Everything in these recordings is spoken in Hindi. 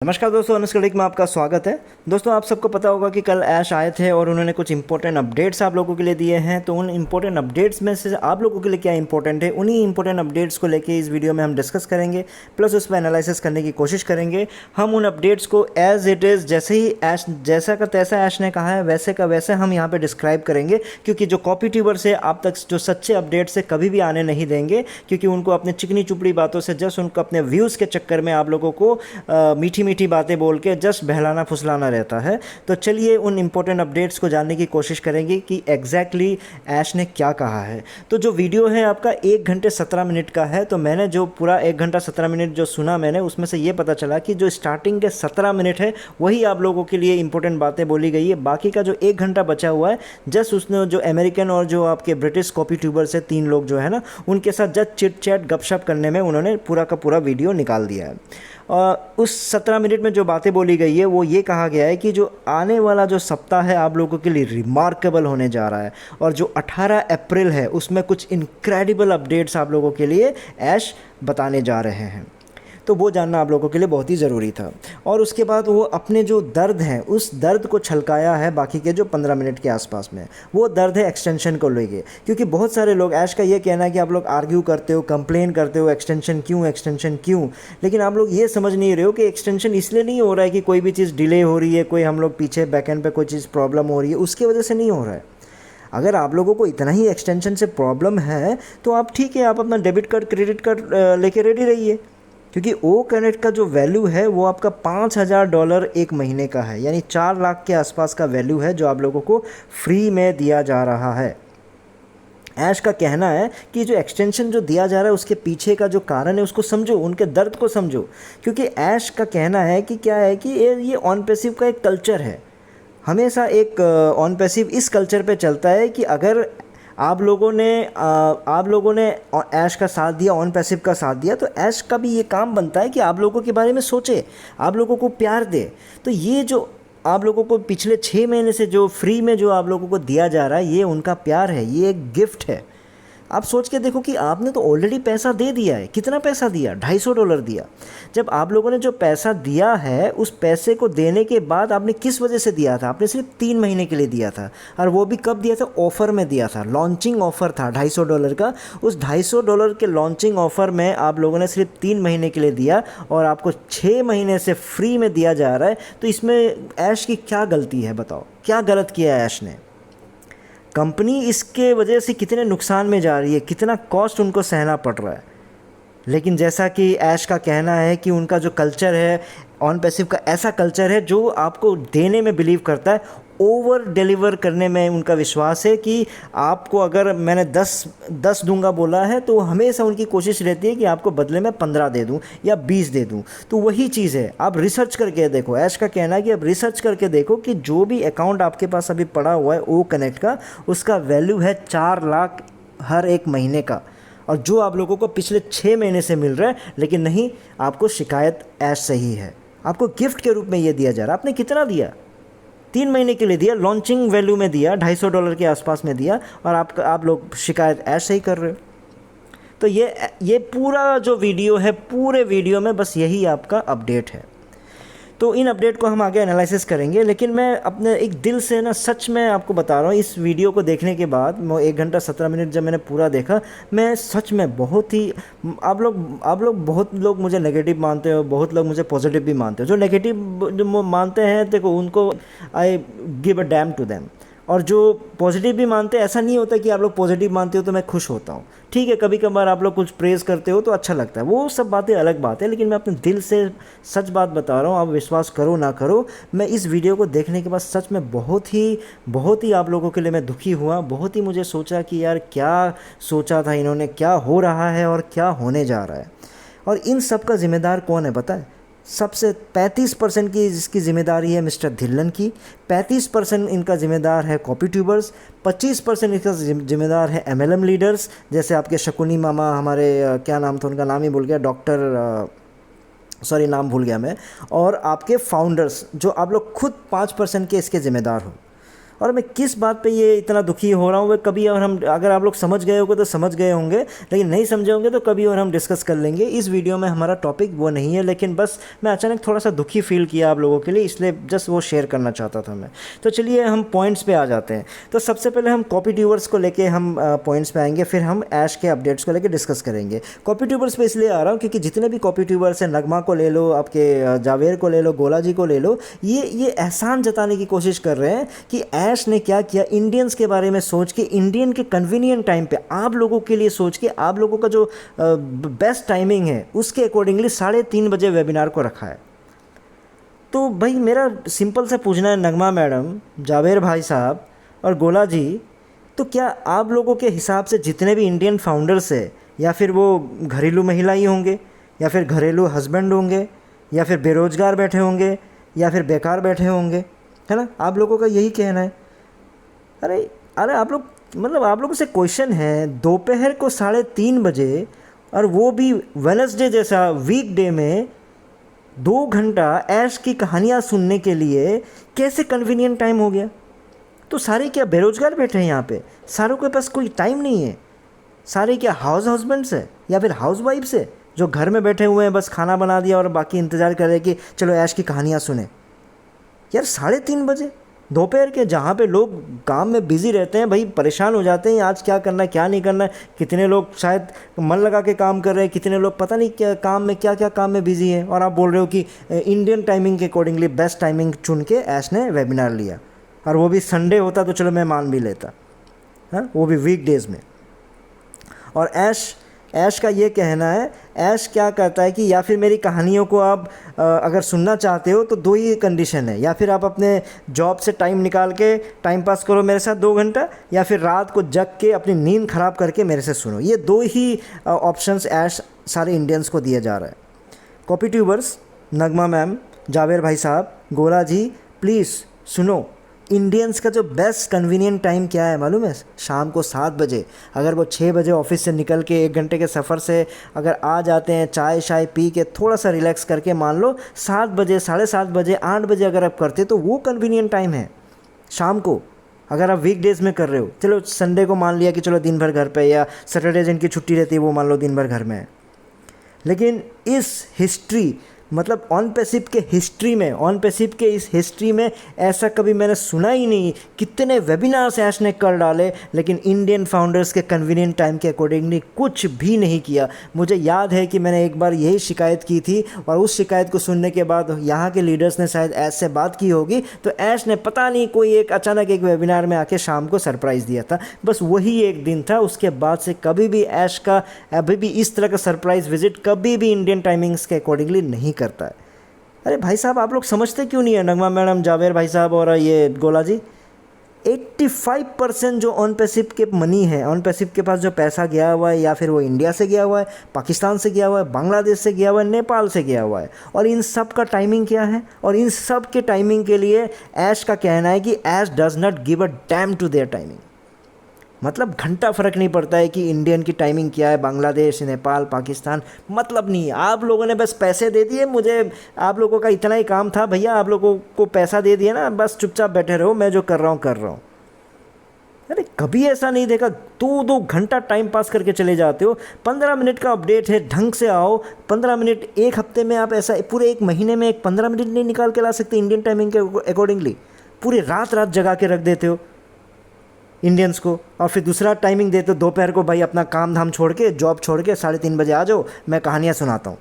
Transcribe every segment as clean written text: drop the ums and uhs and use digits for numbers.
नमस्कार दोस्तों, अनुष्का में आपका स्वागत है। दोस्तों, आप सबको पता होगा कि कल ऐश आए थे और उन्होंने कुछ इंपॉर्टेंट अपडेट्स आप लोगों के लिए दिए हैं। तो उन इंपॉर्टेंट अपडेट्स में से आप लोगों के लिए क्या इंपॉर्टेंट है, उन्हीं इंपॉर्टेंट अपडेट्स को लेके इस वीडियो में हम डिस्कस करेंगे, प्लस उस पर एनालिसिस करने की कोशिश करेंगे। हम उन अपडेट्स को एज इट इज़, जैसे ही ऐश जैसा का तैसा ऐश ने कहा है वैसे का वैसे हम यहाँ पर डिस्क्राइब करेंगे, क्योंकि जो कॉपी ट्यूबर्स है आप तक जो सच्चे अपडेट्स से कभी भी आने नहीं देंगे, क्योंकि उनको अपने चिकनी चुपड़ी बातों से, जस्ट उनको अपने व्यूज़ के चक्कर में आप लोगों को मीठी मीठी बातें बोल के जस्ट बहलाना फुसलाना रहता है। तो चलिए उन इंपॉर्टेंट अपडेट्स को जानने की कोशिश करेंगे कि एग्जैक्टली ऐश ने क्या कहा है। तो जो वीडियो है आपका 1 घंटे 17 मिनट का है। तो मैंने जो पूरा 1 घंटा 17 मिनट जो सुना मैंने, उसमें से ये पता चला कि जो स्टार्टिंग के 17 मिनट है वही आप लोगों के लिए इंपॉर्टेंट बातें बोली गई है। बाकी का जो 1 घंटा बचा हुआ है, जस्ट उसने जो अमेरिकन और जो आपके ब्रिटिश कॉपी ट्यूबर्स है 3 लोग जो है ना, उनके साथ जस्ट चिट चैट गपशप करने में उन्होंने पूरा का पूरा वीडियो निकाल दिया है। उस 17 मिनट में जो बातें बोली गई है वो ये कहा गया है कि जो आने वाला जो सप्ताह है आप लोगों के लिए रिमार्केबल होने जा रहा है, और जो 18 अप्रैल है उसमें कुछ इनक्रेडिबल अपडेट्स आप लोगों के लिए ऐश बताने जा रहे हैं। तो वो जानना आप लोगों के लिए बहुत ही ज़रूरी था। और उसके बाद वो अपने जो दर्द हैं उस दर्द को छलकाया है बाकी के जो 15 मिनट के आसपास में। वो दर्द है एक्सटेंशन को लेके, क्योंकि बहुत सारे लोग, ऐश का ये कहना है कि आप लोग आर्ग्यू करते हो, कंप्लेन करते हो, एक्सटेंशन क्यों, लेकिन आप लोग ये समझ नहीं रहे हो कि एक्सटेंशन इसलिए नहीं हो रहा है कि कोई भी चीज़ डिले हो रही है, कोई हम लोग पीछे बैकएंड पे कोई चीज़ प्रॉब्लम हो रही है, उसकी वजह से नहीं हो रहा है। अगर आप लोगों को इतना ही एक्सटेंशन से प्रॉब्लम है तो आप ठीक है, आप अपना डेबिट कार्ड क्रेडिट कार्ड लेके रेडी रहिए, क्योंकि ओ कनेक्ट का जो वैल्यू है वो आपका $5,000 एक महीने का है, यानी 4 लाख के आसपास का वैल्यू है जो आप लोगों को फ्री में दिया जा रहा है। ऐश का कहना है कि जो एक्सटेंशन जो दिया जा रहा है उसके पीछे का जो कारण है उसको समझो, उनके दर्द को समझो, क्योंकि ऐश का कहना है कि क्या है कि ये ऑन पैसिव का एक कल्चर है। हमेशा एक ऑन पैसिव इस कल्चर पे चलता है कि अगर आप लोगों ने ऐश का साथ दिया, ऑन पैसिव का साथ दिया, तो ऐश का भी ये काम बनता है कि आप लोगों के बारे में सोचे, आप लोगों को प्यार दे। तो ये जो आप लोगों को पिछले 6 महीने से जो फ्री में जो आप लोगों को दिया जा रहा है, ये उनका प्यार है, ये एक गिफ्ट है। आप सोच के देखो कि आपने तो ऑलरेडी पैसा दे दिया है। कितना पैसा दिया? $250 दिया। जब आप लोगों ने जो पैसा दिया है, उस पैसे को देने के बाद आपने किस वजह से दिया था? आपने सिर्फ 3 महीने के लिए दिया था, और वो भी कब दिया था? ऑफ़र में दिया था, लॉन्चिंग ऑफ़र था $250 का। उस $250 के लॉन्चिंग ऑफ़र में आप लोगों ने सिर्फ 3 महीने के लिए दिया, और आपको 6 महीने से फ्री में दिया जा रहा है। तो इसमें ऐश की क्या गलती है? बताओ, क्या गलत किया है ऐश ने? कंपनी इसके वजह से कितने नुकसान में जा रही है, कितना कॉस्ट उनको सहना पड़ रहा है। लेकिन जैसा कि ऐश का कहना है कि उनका जो कल्चर है, ऑन पैसिव का ऐसा कल्चर है जो आपको देने में बिलीव करता है, ओवर डिलीवर करने में उनका विश्वास है। कि आपको अगर मैंने 10 दूंगा बोला है, तो हमेशा उनकी कोशिश रहती है कि आपको बदले में 15 दे दूं या 20 दे दूं। तो वही चीज़ है, आप रिसर्च करके देखो। ऐश का कहना है कि आप रिसर्च करके देखो कि जो भी अकाउंट आपके पास अभी पड़ा हुआ है ओ कनेक्ट का, उसका वैल्यू है 4 लाख हर एक महीने का, और जो आप लोगों को पिछले 6 महीने से मिल रहा है। लेकिन नहीं, आपको शिकायत ऐश से ही है। आपको गिफ्ट के रूप में ये दिया जा रहा है। आपने कितना दिया? 3 महीने के लिए दिया, लॉन्चिंग वैल्यू में दिया, $250 के आसपास में दिया, और आप लोग शिकायत ऐसे ही कर रहे हो। तो ये पूरा जो वीडियो है, पूरे वीडियो में बस यही आपका अपडेट है। तो इन अपडेट को हम आगे एनालिसिस करेंगे, लेकिन मैं अपने एक दिल से ना, सच में आपको बता रहा हूँ, इस वीडियो को देखने के बाद, 1 घंटा 17 मिनट जब मैंने पूरा देखा, मैं सच में बहुत ही, आप लोग बहुत लोग मुझे नेगेटिव मानते हो, बहुत लोग मुझे पॉजिटिव भी मानते हो। जो नेगेटिव जो मानते हैं, देखो उनको I give a damn to them, और जो पॉजिटिव भी मानते हैं, ऐसा नहीं होता कि आप लोग पॉजिटिव मानते हो तो मैं खुश होता हूँ। ठीक है, कभी कभार आप लोग कुछ प्रेज़ करते हो तो अच्छा लगता है, वो सब बातें अलग बात है। लेकिन मैं अपने दिल से सच बात बता रहा हूँ, आप विश्वास करो ना करो, मैं इस वीडियो को देखने के बाद सच में बहुत ही आप लोगों के लिए मैं दुखी हुआ। बहुत ही मुझे सोचा कि यार क्या सोचा था इन्होंने, क्या हो रहा है और क्या होने जा रहा है। और इन सब का ज़िम्मेदार कौन है पता है? सबसे 35% की जिसकी ज़िम्मेदारी है मिस्टर धिल्लन की, 35% इनका ज़िम्मेदार है कॉपी ट्यूबर्स, 25% इसका ज़िम्मेदार है MLM लीडर्स, जैसे आपके शकुनी मामा, हमारे क्या नाम था उनका, नाम ही भूल गया, नाम भूल गया मैं, और आपके फाउंडर्स, जो आप लोग खुद 5% के इसके ज़िम्मेदार हो। और मैं किस बात पे ये इतना दुखी हो रहा हूँ, वो कभी और हम, अगर आप लोग समझ गए होंगे तो समझ गए होंगे, लेकिन नहीं समझे होंगे तो कभी और हम डिस्कस कर लेंगे। इस वीडियो में हमारा टॉपिक वो नहीं है, लेकिन बस मैं अचानक थोड़ा सा दुखी फील किया आप लोगों के लिए, इसलिए जस्ट वो शेयर करना चाहता था मैं। तो चलिए हम पॉइंट्स पे आ जाते हैं। तो सबसे पहले हम कॉपी ट्यूबर्स को लेके हम पॉइंट्स पे आएंगे, फिर हम ऐश के अपडेट्स को लेके डिस्कस करेंगे। कॉपी ट्यूबर्स पे इसलिए आ रहा हूँ क्योंकि जितने भी कॉपी ट्यूबर्स हैं, नगमा को ले लो, आपके जावेर को ले लो, गोला जी को ले लो, ये एहसान जताने की कोशिश कर रहे हैं कि ऐश ने क्या किया, इंडियंस के बारे में सोच के, इंडियन के कन्वीनियंट टाइम पे आप लोगों के लिए सोच के, आप लोगों का जो बेस्ट टाइमिंग है उसके अकॉर्डिंगली 3:30 बजे वेबिनार को रखा है। तो भाई मेरा सिंपल सा पूछना है नगमा मैडम, जावेर भाई साहब और गोला जी, तो क्या आप लोगों के हिसाब से जितने भी इंडियन फाउंडर्स है, या फिर वो घरेलू महिला ही होंगे, या फिर घरेलू हस्बैंड होंगे, या फिर बेरोज़गार बैठे होंगे, या फिर बेकार बैठे होंगे, है ना? आप लोगों का यही कहना है। अरे अरे आप लोग, मतलब आप लोगों से क्वेश्चन है, दोपहर को 3:30 बजे, और वो भी वेडनेसडे जैसा वीक डे में 2 घंटा ऐश की कहानियाँ सुनने के लिए कैसे कन्वीनियंट टाइम हो गया? तो सारे क्या बेरोज़गार बैठे हैं यहाँ पे? सारों के पास कोई टाइम नहीं है? सारे क्या हाउस हस्बैंड्स है या फिर हाउस वाइफ्स है जो घर में बैठे हुए हैं, बस खाना बना दिया और बाकी इंतज़ार कर रहे हैं कि चलो ऐश की कहानियाँ सुने? यार 3:30 बजे दोपहर के, जहाँ पे लोग काम में बिज़ी रहते हैं, भाई परेशान हो जाते हैं आज क्या करना है क्या नहीं करना है। कितने लोग शायद मन लगा के काम कर रहे हैं, कितने लोग पता नहीं क्या काम में, क्या क्या काम में बिज़ी है, और आप बोल रहे हो कि इंडियन टाइमिंग के अकॉर्डिंगली बेस्ट टाइमिंग चुन के ऐश ने वेबिनार लिया, और वो भी संडे होता तो चलो मैं मान भी लेता, हाँ, वो भी वीकडेज़ में। और ऐश का ये कहना है, ऐश क्या कहता है कि या फिर मेरी कहानियों को आप अगर सुनना चाहते हो तो 2 ही कंडीशन है, या फिर आप अपने जॉब से टाइम निकाल के टाइम पास करो मेरे साथ 2 घंटा, या फिर रात को जग के अपनी नींद ख़राब करके मेरे से सुनो। ये 2 ही ऑप्शंस ऐश सारे इंडियंस को दिया जा रहा है। कॉपी ट्यूबर्स, नगमा मैम, जावेर भाई साहब, गोला जी, प्लीज़ सुनो, इंडियंस का जो बेस्ट कन्वीनियंट टाइम क्या है मालूम है? शाम को 7 बजे। अगर वो 6 बजे ऑफिस से निकल के 1 घंटे के सफ़र से अगर आ जाते हैं, चाय शाय पी के थोड़ा सा रिलैक्स करके, मान लो 7 बजे, 7:30 बजे, 8 बजे अगर आप करते तो वो कन्वीनियंट टाइम है शाम को। अगर आप वीकडेज़ में कर रहे हो, चलो संडे को मान लिया कि चलो दिन भर घर पे, या सैटरडे जिनकी छुट्टी रहती है वो मान लो दिन भर घर में है। लेकिन इस हिस्ट्री, मतलब ऑन पैसिव के हिस्ट्री में, ऑन पैसिव के इस हिस्ट्री में ऐसा कभी मैंने सुना ही नहीं। कितने वेबिनार्स ऐश ने कर डाले, लेकिन इंडियन फाउंडर्स के कन्वीनियंट टाइम के अकॉर्डिंगली कुछ भी नहीं किया। मुझे याद है कि मैंने एक बार यही शिकायत की थी, और उस शिकायत को सुनने के बाद यहाँ के लीडर्स ने शायद ऐश से बात की होगी, तो ऐश ने पता नहीं कोई एक अचानक एक वेबिनार में आके शाम को सरप्राइज़ दिया था। बस वही एक दिन था, उसके बाद से कभी भी ऐश का अभी भी इस तरह का सरप्राइज़ विजिट कभी भी इंडियन टाइमिंग्स के अकॉर्डिंगली नहीं करता है। अरे भाई साहब, आप लोग समझते क्यों नहीं है? नगमा मैडम, जावेर भाई साहब और ये गोला जी, 85% जो ऑन पैसिव के मनी है, ऑन पैसिव के पास जो पैसा गया हुआ है, या फिर वो इंडिया से गया हुआ है, पाकिस्तान से गया हुआ है, बांग्लादेश से गया हुआ है, नेपाल से गया हुआ है। और इन सब का टाइमिंग क्या है? और इन सब के टाइमिंग के लिए ऐश का कहना है कि Ash does not give a damn to their timing. मतलब घंटा फ़र्क नहीं पड़ता है कि इंडियन की टाइमिंग क्या है, बांग्लादेश, नेपाल, पाकिस्तान, मतलब नहीं है। आप लोगों ने बस पैसे दे दिए मुझे, आप लोगों का इतना ही काम था भैया, आप लोगों को पैसा दे दिया ना, बस चुपचाप बैठे रहो, मैं जो कर रहा हूँ कर रहा हूँ। अरे कभी ऐसा नहीं देखा, 2-2 घंटा टाइम पास करके चले जाते हो। 15 मिनट का अपडेट है, ढंग से आओ। 15 मिनट एक हफ्ते में आप ऐसा, पूरे एक महीने में एक 15 मिनट नहीं निकाल के ला सकते इंडियन टाइमिंग के अकॉर्डिंगली? पूरी रात रात जगा के रख देते हो इंडियंस को, और फिर दूसरा टाइमिंग देते हो दोपहर को, भाई अपना काम धाम छोड़ के, जॉब छोड़ के 3:30 बजे आ जाओ, मैं कहानियाँ सुनाता हूँ।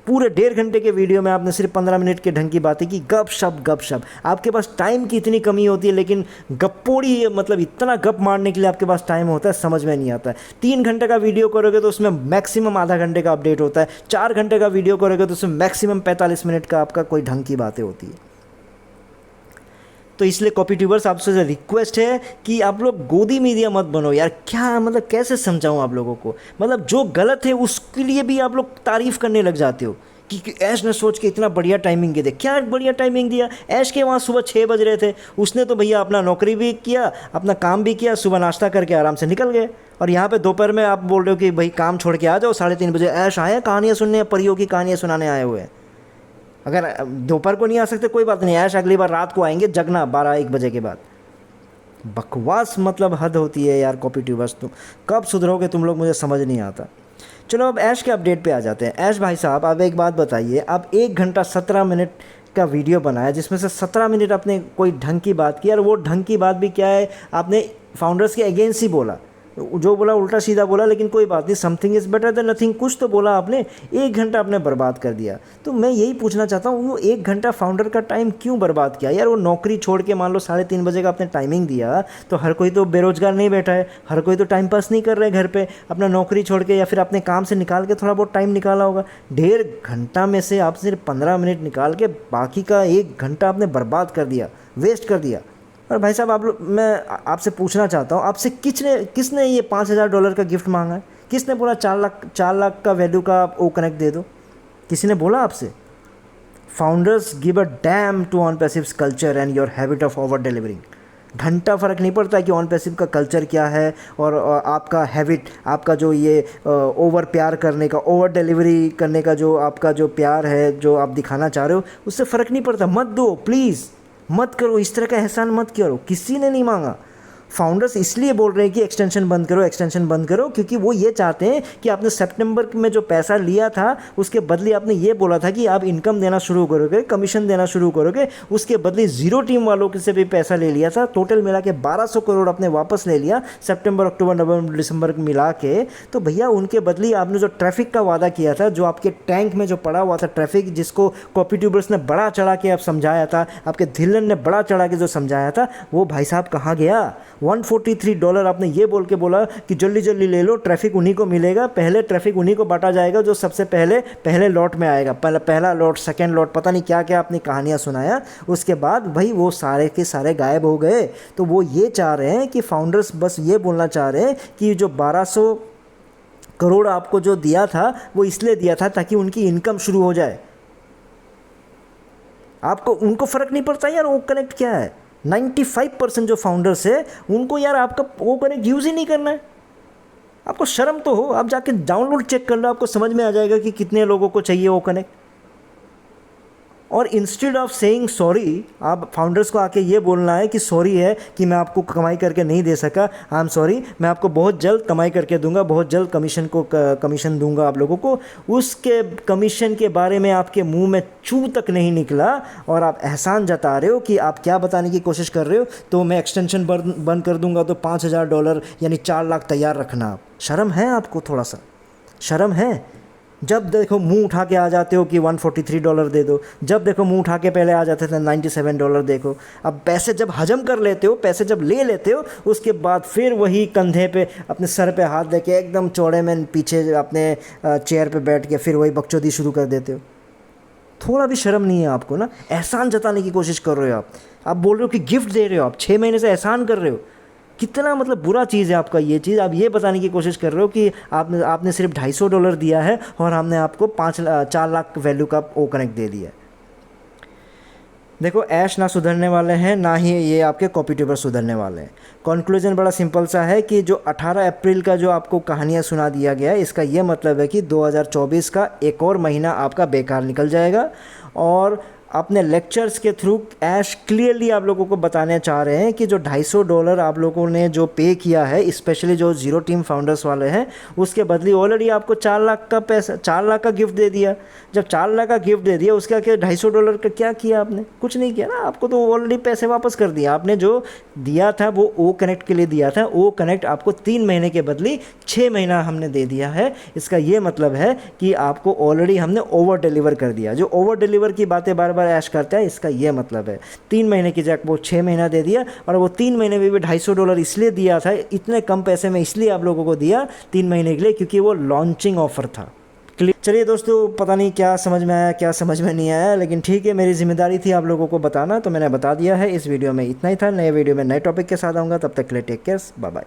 पूरे 1.5 घंटे के वीडियो में आपने सिर्फ 15 मिनट के ढंग की बातें की, गप शप। आपके पास टाइम की इतनी कमी होती है, लेकिन गप्पोड़ी, मतलब इतना गप मारने के लिए आपके पास टाइम होता है, समझ में नहीं आता है। 3 घंटे का वीडियो करोगे तो उसमें मैक्सिमम आधा घंटे का अपडेट होता है। 4 घंटे का वीडियो करोगे तो उसमें मैक्सिमम 45 मिनट का आपका कोई ढंग की बातें होती है। तो इसलिए कॉपी ट्यूबर्स, आपसे रिक्वेस्ट है कि आप लोग गोदी मीडिया मत बनो यार। क्या मतलब, कैसे समझाऊं आप लोगों को? मतलब जो गलत है उसके लिए भी आप लोग तारीफ़ करने लग जाते हो कि ऐश ने सोच के इतना बढ़िया टाइमिंग दे। क्या बढ़िया टाइमिंग दिया? ऐश के वहाँ सुबह 6 बज रहे थे, उसने तो भैया अपना नौकरी भी किया, अपना काम भी किया, सुबह नाश्ता करके आराम से निकल गए। और यहाँ पे दोपहर में आप बोल रहे हो कि भाई काम छोड़ के आ जाओ, 3:30 बजे ऐश आए कहानियाँ सुनने, परियों की कहानियाँ सुनाने आए हुए हैं। अगर दोपहर को नहीं आ सकते कोई बात नहीं, ऐश अगली बार रात को आएंगे, जगना 12-1 बजे के बाद। बकवास मतलब हद होती है यार कॉपी ट्यूबर्स। तुम कब सुधरोगे तुम लोग, मुझे समझ नहीं आता। चलो अब ऐश के अपडेट पे आ जाते हैं। ऐश भाई साहब आप एक बात बताइए, आप 1 घंटा 17 मिनट का वीडियो बनाया जिसमें से 17 मिनट आपने कोई ढंग की बात की, और वो ढंग की बात भी क्या है, आपने फाउंडर्स के अगेंस्ट ही बोला, जो बोला उल्टा सीधा बोला, लेकिन कोई बात नहीं, something is better than nothing, कुछ तो बोला आपने। 1 घंटा आपने बर्बाद कर दिया। तो मैं यही पूछना चाहता हूँ, वो 1 घंटा फाउंडर का टाइम क्यों बर्बाद किया यार? वो नौकरी छोड़ के मान लो 3:30 बजे का आपने टाइमिंग दिया, तो हर कोई तो बेरोजगार नहीं बैठा है, हर कोई तो टाइम पास नहीं कर रहे घर पे, अपना नौकरी छोड़ के या फिर अपने काम से निकाल के थोड़ा बहुत टाइम निकाला होगा। 1.5 घंटा में से आप सिर्फ 15 मिनट निकाल के बाकी का 1 घंटा आपने बर्बाद कर दिया, वेस्ट कर दिया। और भाई साहब आप लोग, मैं आपसे पूछना चाहता हूँ, आपसे किसने ये $5,000 का गिफ्ट मांगा है? किसने बोला 4 लाख का वैल्यू का आप ओ कनेक्ट दे दो? किसी ने बोला आपसे? Founders give a damn to OnPassive's culture and your habit of over delivering. घंटा फ़र्क नहीं पड़ता कि ऑन पैसिव का कल्चर क्या है और आपका हैबिट, आपका जो ये ओवर प्यार करने का, ओवर डिलीवरी करने का जो आपका जो प्यार है, जो आप दिखाना चाह रहे हो, उससे फ़र्क नहीं पड़ता। मत दो प्लीज़, मत करो, इस तरह का एहसान मत करो। किसी ने नहीं मांगा। फाउंडर्स इसलिए बोल रहे हैं कि एक्सटेंशन बंद करो, एक्सटेंशन बंद करो, क्योंकि वो ये चाहते हैं कि आपने सितंबर में जो पैसा लिया था उसके बदले आपने ये बोला था कि आप इनकम देना शुरू करोगे, कमीशन देना शुरू करोगे, उसके बदले जीरो टीम वालों से भी पैसा ले लिया था। टोटल मिला के 1200 करोड़ आपने वापस ले लिया सितंबर, अक्टूबर, नवंबर, दिसंबर मिला के। तो भैया उनके बदले आपने जो ट्रैफिक का वादा किया था, जो आपके टैंक में जो पड़ा हुआ था ट्रैफिक, जिसको कॉपी ट्यूबर्स ने बड़ा चढ़ा के आप समझाया था, आपके धिल्लन ने बड़ा चढ़ा के जो समझाया था, वो भाई साहब कहाँ गया? $143 आपने ये बोल के बोला कि जल्दी जल्दी ले लो, ट्रैफिक उन्हीं को मिलेगा, पहले ट्रैफिक उन्हीं को बांटा जाएगा जो सबसे पहले लॉट में आएगा, पहला लॉट, सेकंड लॉट, पता नहीं क्या क्या आपने कहानियाँ सुनाया। उसके बाद भाई वो सारे के सारे गायब हो गए। तो वो ये चाह रहे हैं कि फाउंडर्स बस ये बोलना चाह रहे हैं कि जो 1200 करोड़ आपको जो दिया था वो इसलिए दिया था ताकि उनकी इनकम शुरू हो जाए। आपको, उनको फ़र्क नहीं पड़ता यार वो कनेक्ट क्या है। 95% जो फाउंडर्स है उनको यार आपका वो कनेक्ट यूज़ ही नहीं करना है। आपको शर्म तो हो, आप जाके डाउनलोड चेक कर लो, आपको समझ में आ जाएगा कि कितने लोगों को चाहिए वो कनेक्ट। और इंस्टेड ऑफ सेइंग सॉरी, आप फाउंडर्स को आके ये बोलना है कि सॉरी है कि मैं आपको कमाई करके नहीं दे सका, आई एम सॉरी, मैं आपको बहुत जल्द कमाई करके दूंगा, बहुत जल्द कमीशन दूंगा आप लोगों को। उसके कमीशन के बारे में आपके मुंह में चू तक नहीं निकला और आप एहसान जता रहे हो कि आप क्या बताने की कोशिश कर रहे हो, तो मैं एक्सटेंशन बंद कर दूंगा तो $5,000 यानी 4 लाख तैयार रखना। आप शर्म है? आपको थोड़ा सा शर्म है? जब देखो मुंह उठा के आ जाते हो कि $143 दे दो, जब देखो मुंह उठा के पहले आ जाते थे $97 देखो। अब पैसे जब हजम कर लेते हो, पैसे जब ले लेते हो, उसके बाद फिर वही कंधे पे अपने सर पे हाथ दे के एकदम चौड़े में पीछे अपने चेयर पे बैठ के फिर वही बकचोदी शुरू कर देते हो। थोड़ा भी शर्म नहीं है आपको ना? एहसान जताने की कोशिश कर रहे हो आप बोल रहे हो कि गिफ्ट दे रहे हो, आप 6 महीने से एहसान कर रहे हो। कितना मतलब बुरा चीज़ है आपका ये चीज़। आप ये बताने की कोशिश कर रहे हो कि आपने सिर्फ $250 दिया है और हमने आपको 4 लाख वैल्यू का ओ कनेक्ट दे दिया है। देखो ऐश ना सुधरने वाले हैं, ना ही ये आपके कॉपी ट्यूबर सुधरने वाले हैं। कंक्लूजन बड़ा सिंपल सा है कि जो 18 अप्रैल का जो आपको कहानियाँ सुना दिया गया है, इसका ये मतलब है कि 2024 का एक और महीना आपका बेकार निकल जाएगा। और अपने लेक्चर्स के थ्रू ऐश क्लियरली आप लोगों को बताने चाह रहे हैं कि जो $250 आप लोगों ने जो पे किया है, स्पेशली जो जीरो टीम फाउंडर्स वाले हैं, उसके बदले ऑलरेडी आपको 4 लाख का पैसा, 4 लाख का गिफ्ट दे दिया। जब 4 लाख का गिफ्ट दे दिया, उसका क्या $250 का क्या किया आपने? कुछ नहीं किया ना। आपको तो ऑलरेडी पैसे वापस कर दिया। आपने जो दिया था वो ओ कनेक्ट के लिए दिया था, ओ कनेक्ट आपको 3 महीने के बदले 6 महीना हमने दे दिया है। इसका ये मतलब है कि आपको ऑलरेडी हमने ओवर डिलीवर कर दिया। जो ओवर डिलीवर की बातें बार बार ऐश करता है, इसका ये मतलब है 3 महीने की जगह वो 6 महीना दे दिया। और वो 3 महीने में भी $250 इसलिए दिया था, इतने कम पैसे में इसलिए आप लोगों को दिया 3 महीने के लिए, क्योंकि वो लॉन्चिंग ऑफर था। चलिए दोस्तों, पता नहीं क्या समझ में आया क्या समझ में नहीं आया, लेकिन ठीक है, मेरी जिम्मेदारी थी आप लोगों को बताना, तो मैंने बता दिया है। इस वीडियो में इतना ही था। नए वीडियो में नए टॉपिक के साथ आऊँगा, तब तक के लिए टेक केयर, बाय बाय।